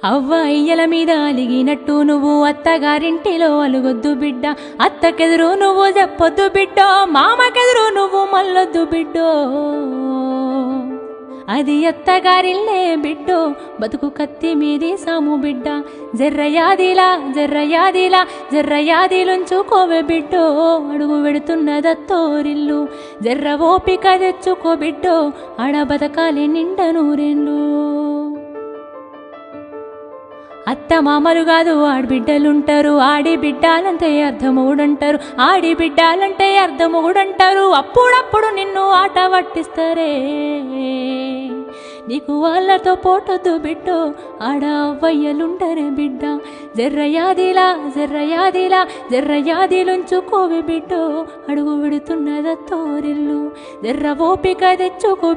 అవ్వ అయ్యల మీద అలిగినట్టు నువ్వు అత్తగారింటిలో అలుగొద్దు బిడ్డ, అత్తకెదురు నువ్వు చెప్పొద్దు బిడ్డో, మామకెదురు నువ్వు మల్లొద్దు బిడ్డో. అది అత్తగారిల్లే బిడ్డో, బతుకు కత్తి మీది సాము బిడ్డ. జర్రయాదిలా జర్రయాదిలా జర్రయాదిలుంచుకోవే బిడ్డో, అడుగు వెడుతున్నదత్తోరిల్లు. జర్ర ఓపిక తెచ్చుకో బిడ్డో, ఆడ బతకాలి నిండ నూరేళ్ళు. అత్త మామలు కాదు ఆడబిడ్డలుంటారు, ఆడి బిడ్డాలంటే అర్ధమూడంటారు, ఆడి బిడ్డాలంటే అర్ధమూడంటారు. అప్పుడప్పుడు నిన్ను ఆట పట్టిస్తారే, నీకు వాళ్ళతో పోటొద్దు బిడ్డో, ఆడ అవ్వయ్యలుంటరే బిడ్డ. జర్రయాదిలా జర్రయాదిలా జర్రయాదిలుంచుకోవే బిడ్డో, అడుగు విడుతున్నదత్తోరిల్లు. జర్ర ఓపిక తెచ్చుకో.